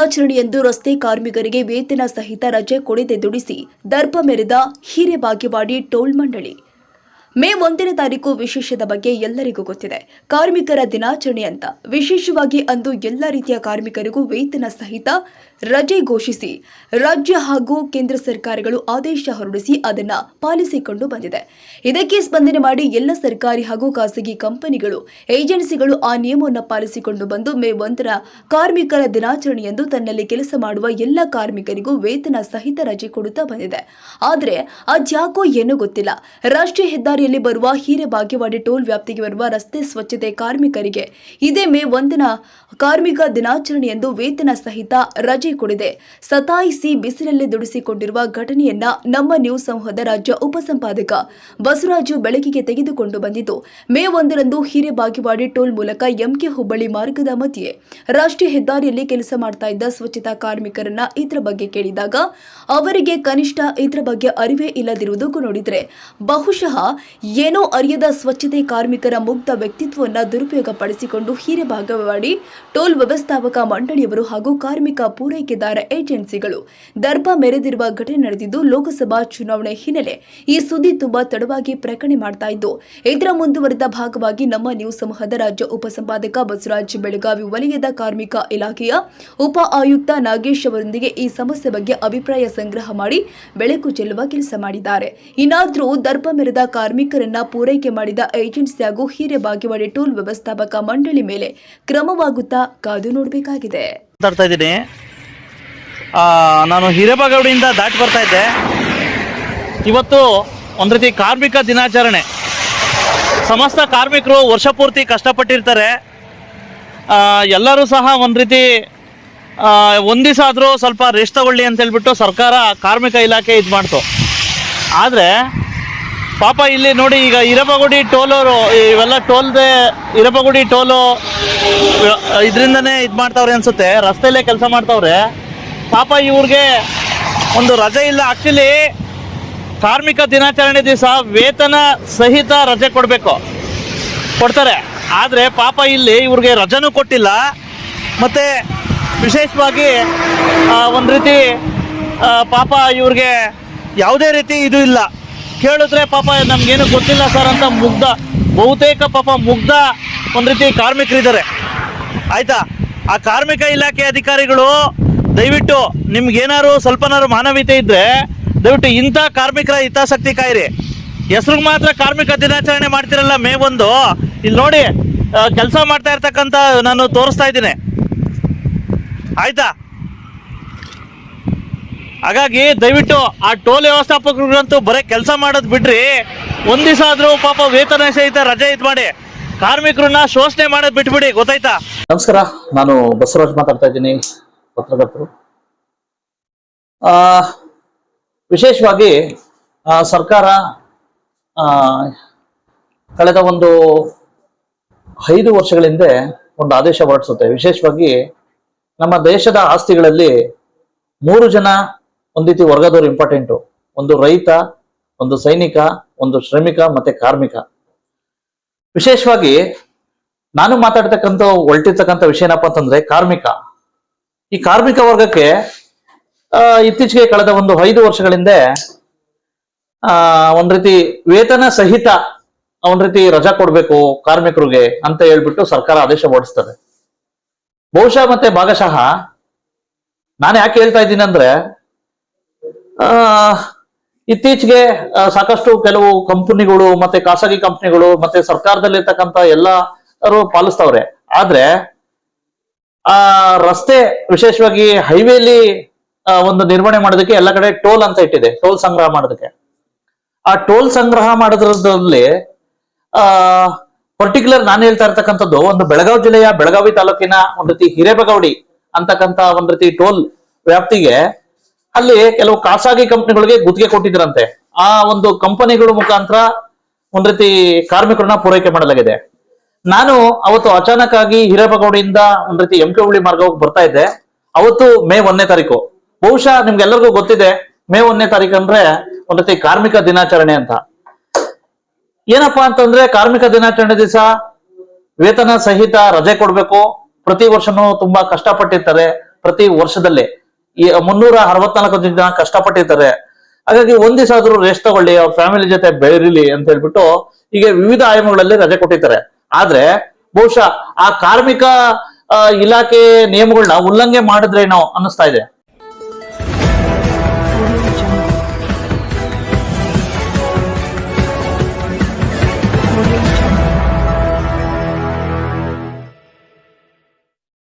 ದಿನಾಚರಣೆಯಂದು ರಸ್ತೆ ಕಾರ್ಮಿಕರಿಗೆ ವೇತನ ಸಹಿತ ರಜೆ ಕೊಡದೆ ದುಡಿಸಿ ದರ್ಪ ಮೆರೆದ ಹಿರೇಬಾಗೇವಾಡಿ ಟೋಲ್ ಮಂಡಳಿ. ಮೇ 1ನೇ ತಾರೀಕು ವಿಶೇಷದ ಬಗ್ಗೆ ಎಲ್ಲರಿಗೂ ಗೊತ್ತಿದೆ. ಕಾರ್ಮಿಕರ ದಿನಾಚರಣೆ ಅಂತ ವಿಶೇಷವಾಗಿ ಅಂದು ಎಲ್ಲ ರೀತಿಯ ಕಾರ್ಮಿಕರಿಗೂ ವೇತನ ಸಹಿತ ರಜೆ ಘೋಷಿಸಿ ರಾಜ್ಯ ಹಾಗೂ ಕೇಂದ್ರ ಸರ್ಕಾರಗಳು ಆದೇಶ ಹೊರಡಿಸಿ ಅದನ್ನ ಪಾಲಿಸಿಕೊಂಡು ಬಂದಿದೆ. ಇದಕ್ಕೆ ಸ್ಪಂದನೆ ಮಾಡಿ ಎಲ್ಲ ಸರ್ಕಾರಿ ಹಾಗೂ ಖಾಸಗಿ ಕಂಪನಿಗಳು, ಏಜೆನ್ಸಿಗಳು ಆ ನಿಯಮವನ್ನು ಪಾಲಿಸಿಕೊಂಡು ಬಂದು ಮೇ 1ರ ಕಾರ್ಮಿಕರ ದಿನಾಚರಣೆಯಂದು ತನ್ನಲ್ಲಿ ಕೆಲಸ ಮಾಡುವ ಎಲ್ಲ ಕಾರ್ಮಿಕರಿಗೂ ವೇತನ ಸಹಿತ ರಜೆ ಕೊಡುತ್ತಾ ಬಂದಿದೆ. ಆದರೆ ಅದ್ಯಾಕೋ ಏನೂ ಗೊತ್ತಿಲ್ಲ. ರಾಷ್ಟ್ರೀಯ ಹೆದ್ದಾರಿಯಲ್ಲಿ ಬರುವ ಹಿರೇಬಾಗೇವಾಡಿ ಟೋಲ್ ವ್ಯಾಪ್ತಿಗೆ ಬರುವ ರಸ್ತೆ ಸ್ವಚ್ಛತೆ ಕಾರ್ಮಿಕರಿಗೆ ಇದೇ ಮೇ 1ನ ಕಾರ್ಮಿಕ ದಿನಾಚರಣೆಯಂದು ವೇತನ ಸಹಿತ ರಜೆ ಕೊಡಿದೆ ಸತಾಯಿಸಿ ಬಿಸಿಲಲ್ಲಿ ದುಡಿಸಿಕೊಂಡಿರುವ ಘಟನೆಯನ್ನ ನಮ್ಮ ನ್ಯೂಸ್ ಸಮೂಹದ ರಾಜ್ಯ ಉಪಸಂಪಾದಕ ಬಸವರಾಜು ಬೆಳಕಿಗೆ ತೆಗೆದುಕೊಂಡು ಬಂದಿದ್ದು, ಮೇ 1ರಂದು ಹಿರೇಬಾಗೇವಾಡಿ ಟೋಲ್ ಮೂಲಕ ಎಂಕೆ ಹುಬ್ಬಳ್ಳಿ ಮಾರ್ಗದ ಮಧ್ಯೆ ರಾಷ್ಟ್ರೀಯ ಹೆದ್ದಾರಿಯಲ್ಲಿ ಕೆಲಸ ಮಾಡ್ತಾ ಇದ್ದ ಸ್ವಚ್ಛತಾ ಕಾರ್ಮಿಕರನ್ನ ಇದರ ಬಗ್ಗೆ ಕೇಳಿದಾಗ ಅವರಿಗೆ ಕನಿಷ್ಠ ಇದರ ಬಗ್ಗೆ ಅರಿವೇ ಇಲ್ಲದಿರುವುದು ನೋಡಿದ್ರೆ ಬಹುಶಃ ಏನೋ ಅರಿಯದ ಸ್ವಚ್ಛತೆ ಕಾರ್ಮಿಕರ ಮುಗ್ಧ ವ್ಯಕ್ತಿತ್ವವನ್ನು ದುರುಪಯೋಗ ಪಡಿಸಿಕೊಂಡು ಹಿರೇಬಾಗೇವಾಡಿ ಟೋಲ್ ವ್ಯವಸ್ಥಾಪಕ ಮಂಡಳಿಯವರು ಹಾಗೂ ಕಾರ್ಮಿಕ ಪೂರೈಕೆದಾರ ಏಜೆನ್ಸಿಗಳು ದರ್ಪ ಮೆರೆದಿರುವ ಘಟನೆ ನಡೆದಿದ್ದು, ಲೋಕಸಭಾ ಚುನಾವಣೆ ಹಿನ್ನೆಲೆ ಈ ಸುದ್ದಿ ತುಂಬಾ ತಡವಾಗಿ ಪ್ರಕಟಣೆ ಮಾಡ್ತಾ ಇದ್ದು, ಇದರ ಮುಂದುವರೆದ ಭಾಗವಾಗಿ ನಮ್ಮ ನ್ಯೂಸ್ ಸಮೂಹದ ರಾಜ್ಯ ಉಪಸಂಪಾದಕ ಬಸವರಾಜ್ ಬೆಳಗಾವಿ ವಲಯದ ಕಾರ್ಮಿಕ ಇಲಾಖೆಯ ಉಪ ಆಯುಕ್ತ ನಾಗೇಶ್ ಅವರೊಂದಿಗೆ ಈ ಸಮಸ್ಯೆ ಬಗ್ಗೆ ಅಭಿಪ್ರಾಯ ಸಂಗ್ರಹ ಮಾಡಿ ಬೆಳಕು ಚೆಲ್ಲುವ ಕೆಲಸ ಮಾಡಿದ್ದಾರೆ. ಇನ್ನಾದರೂ ದರ್ಪ ಮೆರೆದ ಕಾರ್ಮಿಕರನ್ನ ಪೂರೈಕೆ ಮಾಡಿದ ಏಜೆನ್ಸಿ ಹಾಗೂ ಹಿರೇಬಾಗೇವಾಡಿ ಟೋಲ್ ವ್ಯವಸ್ಥಾಪಕ ಮಂಡಳಿ ಮೇಲೆ ಕ್ರಮವಾಗುತ್ತಾ ಕಾದು ನೋಡಬೇಕಾಗಿದೆ. ನಾನು ಹಿರೇಬಾಗೇವಾಡಿಯಿಂದ ದಾಟಿ ಬರ್ತಾ ಇದ್ದೆ. ಇವತ್ತು ಒಂದು ರೀತಿ ಕಾರ್ಮಿಕ ದಿನಾಚರಣೆ. ಸಮಸ್ತ ಕಾರ್ಮಿಕರು ವರ್ಷ ಪೂರ್ತಿ ಕಷ್ಟಪಟ್ಟಿರ್ತಾರೆ. ಎಲ್ಲರೂ ಸಹ ಒಂದು ರೀತಿ ಒಂದು ದಿವಸ ಆದರೂ ಸ್ವಲ್ಪ ರೆಸ್ಟ್ ತಗೊಳ್ಳಿ ಅಂತ ಹೇಳ್ಬಿಟ್ಟು ಸರ್ಕಾರ ಕಾರ್ಮಿಕ ಇಲಾಖೆ ಇದು ಮಾಡ್ತು. ಆದರೆ ಪಾಪ ಇಲ್ಲಿ ನೋಡಿ, ಈಗ ಹಿರೇಬಾಗೇವಾಡಿ ಟೋಲವರು ಇವೆಲ್ಲ ಟೋಲ್ದೆ ಹಿರೇಬಾಗೇವಾಡಿ ಟೋಲು ಇದರಿಂದನೇ ಇದು ಮಾಡ್ತಾವ್ರೆ ಅನಿಸುತ್ತೆ, ರಸ್ತೆಯಲ್ಲೇ ಕೆಲಸ ಮಾಡ್ತಾವ್ರೆ. ಪಾಪ ಇವ್ರಿಗೆ ಒಂದು ರಜೆ ಇಲ್ಲ. ಆ್ಯಕ್ಚುಲಿ ಕಾರ್ಮಿಕ ದಿನಾಚರಣೆ ದಿವಸ ವೇತನ ಸಹಿತ ರಜೆ ಕೊಡ್ತಾರೆ. ಆದರೆ ಪಾಪ ಇಲ್ಲಿ ಇವ್ರಿಗೆ ರಜೆನೂ ಕೊಟ್ಟಿಲ್ಲ. ಮತ್ತು ವಿಶೇಷವಾಗಿ ಒಂದು ರೀತಿ ಪಾಪ ಇವ್ರಿಗೆ ಯಾವುದೇ ರೀತಿ ಇದು ಇಲ್ಲ. ಕೇಳಿದ್ರೆ ಪಾಪ ನಮಗೇನು ಗೊತ್ತಿಲ್ಲ ಸರ್ ಅಂತ ಬಹುತೇಕ ಪಾಪ ಮುಗ್ಧ ಒಂದು ರೀತಿ ಕಾರ್ಮಿಕರಿದ್ದಾರೆ. ಆಯಿತಾ, ಆ ಕಾರ್ಮಿಕ ಇಲಾಖೆ ಅಧಿಕಾರಿಗಳು ದಯವಿಟ್ಟು ನಿಮ್ಗೇನಾದ್ರು ಸ್ವಲ್ಪನಾದ್ರು ಮಾನವೀಯತೆ ಇದ್ದರೆ ದಯವಿಟ್ಟು ಇಂಥ ಕಾರ್ಮಿಕರ ಹಿತಾಸಕ್ತಿ ಕಾಯಿರಿ. ಹೆಸ್ರಿಗೆ ಮಾತ್ರ ಕಾರ್ಮಿಕ ದಿನಾಚರಣೆ ಮಾಡ್ತಿರಲ್ಲ ಮೇ 1. ಇಲ್ಲಿ ನೋಡಿ, ಕೆಲಸ ಮಾಡ್ತಾ ಇರ್ತಕ್ಕಂಥ ನಾನು ತೋರಿಸ್ತಾ ಇದ್ದೀನಿ. ಆಯಿತಾ, ಹಾಗಾಗಿ ದಯವಿಟ್ಟು ಆ ಟೋಲ್ ವ್ಯವಸ್ಥಾಪಕರಿಗಂತೂ ಬರೀ ಕೆಲಸ ಮಾಡೋದು ಬಿಡ್ರಿ, ಒಂದು ದಿವಸ ಆದರೂ ಪಾಪ ವೇತನ ಸಹಿತ ರಜೆ ಇದು ಮಾಡಿ ಕಾರ್ಮಿಕರನ್ನ ಶೋಷಣೆ ಮಾಡೋದು ಬಿಟ್ಬಿಡಿ. ಗೊತ್ತಾಯ್ತಾ? ನಮಸ್ಕಾರ, ನಾನು ಬಸವರಾಜ್ ಮಾತಾಡ್ತಾ ಇದ್ದೀನಿ, ಪತ್ರಕರ್ತರು. ವಿಶೇಷವಾಗಿ ಸರ್ಕಾರ ಕಳೆದ ಒಂದು 5 ವರ್ಷಗಳ ಹಿಂದೆ ಒಂದು ಆದೇಶ ಹೊರಡಿಸುತ್ತೆ. ವಿಶೇಷವಾಗಿ ನಮ್ಮ ದೇಶದ ಆಸ್ತಿಗಳಲ್ಲಿ 3 ಜನ ಒಂದು ರೀತಿ ವರ್ಗದವರು ಇಂಪಾರ್ಟೆಂಟು. ಒಂದು ರೈತ, ಒಂದು ಸೈನಿಕ, ಒಂದು ಶ್ರಮಿಕ, ಮತ್ತೆ ಕಾರ್ಮಿಕ. ವಿಶೇಷವಾಗಿ ನಾನು ಮಾತಾಡ್ತಕ್ಕಂಥ ಹೊರಟಿರ್ತಕ್ಕಂಥ ವಿಷಯ ಏನಪ್ಪಾ ಅಂತಂದ್ರೆ ಕಾರ್ಮಿಕ. ಈ ಕಾರ್ಮಿಕ ವರ್ಗಕ್ಕೆ ಇತ್ತೀಚೆಗೆ ಕಳೆದ ಒಂದು 5 ವರ್ಷಗಳ ಹಿಂದೆ ಒಂದ್ ರೀತಿ ವೇತನ ಸಹಿತ ಒಂದ್ ರೀತಿ ರಜಾ ಕೊಡ್ಬೇಕು ಕಾರ್ಮಿಕರಿಗೆ ಅಂತ ಹೇಳ್ಬಿಟ್ಟು ಸರ್ಕಾರ ಆದೇಶ ಹೊರಡಿಸ್ತದೆ. ಬಹುಶಃ ಮತ್ತೆ ಭಾಗಶಃ ನಾನು ಯಾಕೆ ಹೇಳ್ತಾ ಇದ್ದೀನಿ ಅಂದ್ರೆ, ಇತ್ತೀಚೆಗೆ ಸಾಕಷ್ಟು ಕೆಲವು ಕಂಪನಿಗಳು ಮತ್ತೆ ಖಾಸಗಿ ಕಂಪನಿಗಳು ಮತ್ತೆ ಸರ್ಕಾರದಲ್ಲಿರ್ತಕ್ಕಂಥ ಎಲ್ಲರೂ ಪಾಲಿಸ್ತವ್ರೆ. ಆದ್ರೆ ಆ ರಸ್ತೆ, ವಿಶೇಷವಾಗಿ ಹೈವೇಲಿ ಒಂದು ನಿರ್ವಹಣೆ ಮಾಡೋದಕ್ಕೆ ಎಲ್ಲ ಕಡೆ ಟೋಲ್ ಅಂತ ಇಟ್ಟಿದೆ, ಟೋಲ್ ಸಂಗ್ರಹ ಮಾಡೋದಕ್ಕೆ. ಆ ಟೋಲ್ ಸಂಗ್ರಹ ಮಾಡೋದ್ರಲ್ಲಿ ಪರ್ಟಿಕ್ಯುಲರ್ ನಾನು ಹೇಳ್ತಾ ಇರ್ತಕ್ಕಂಥದ್ದು ಒಂದು ಬೆಳಗಾವಿ ಜಿಲ್ಲೆಯ ಬೆಳಗಾವಿ ತಾಲೂಕಿನ ಒಂದ್ ರೀತಿ ಹಿರೇಬಾಗೇವಾಡಿ ಅಂತಕ್ಕಂಥ ಒಂದ್ ರೀತಿ ಟೋಲ್ ವ್ಯಾಪ್ತಿಗೆ ಅಲ್ಲಿ ಕೆಲವು ಖಾಸಗಿ ಕಂಪನಿಗಳಿಗೆ ಗುತ್ತಿಗೆ ಕೊಟ್ಟಿದ್ರಂತೆ. ಆ ಒಂದು ಕಂಪನಿಗಳ ಮುಖಾಂತರ ಒಂದ್ ರೀತಿ ಕಾರ್ಮಿಕರನ್ನ ಪೂರೈಕೆ ಮಾಡಲಾಗಿದೆ. ನಾನು ಅವತ್ತು ಅಚಾನಕ್ ಆಗಿ ಹಿರೇಬಾಗೇವಾಡಿಯಿಂದ ಒಂದ್ ರೀತಿ ಎಂಕೆ ಹುಬ್ಬಳ್ಳಿ ಮಾರ್ಗವಾಗಿ ಬರ್ತಾ ಇದ್ದೆ. ಅವತ್ತು ಮೇ 1ನೇ ತಾರೀಕು. ಬಹುಶಃ ನಿಮ್ಗೆಲ್ಲರಿಗೂ ಗೊತ್ತಿದೆ, ಮೇ 1ನೇ ತಾರೀಕು ಅಂದ್ರೆ ಒಂದ್ ರೀತಿ ಕಾರ್ಮಿಕ ದಿನಾಚರಣೆ ಅಂತ. ಏನಪ್ಪಾ ಅಂತಂದ್ರೆ, ಕಾರ್ಮಿಕ ದಿನಾಚರಣೆ ದಿವಸ ವೇತನ ಸಹಿತ ರಜೆ ಕೊಡ್ಬೇಕು. ಪ್ರತಿ ವರ್ಷನೂ ತುಂಬಾ ಕಷ್ಟಪಟ್ಟಿರ್ತಾರೆ. ಪ್ರತಿ ವರ್ಷದಲ್ಲೇ ಈ 364 ಜನ ಕಷ್ಟಪಟ್ಟಿರ್ತಾರೆ. ಹಾಗಾಗಿ ಒಂದ್ ದಿವಸ ಆದ್ರೂ ರೆಸ್ಟ್ ತಗೊಳ್ಳಿ, ಅವ್ರ ಫ್ಯಾಮಿಲಿ ಜೊತೆ ಬೆಳಿಲಿ ಅಂತ ಹೇಳ್ಬಿಟ್ಟು ಹೀಗೆ ವಿವಿಧ ಆಯಾಮಗಳಲ್ಲಿ ರಜೆ ಕೊಟ್ಟಿರ್ತಾರೆ. ಆದ್ರೆ ಬಹುಶಃ ಆ ಕಾರ್ಮಿಕ ಇಲಾಖೆ ನಿಯಮಗಳನ್ನ ಉಲ್ಲಂಘನೆ ಮಾಡಿದ್ರೇನೋ ಅನ್ನಿಸ್ತಾ ಇದೆ.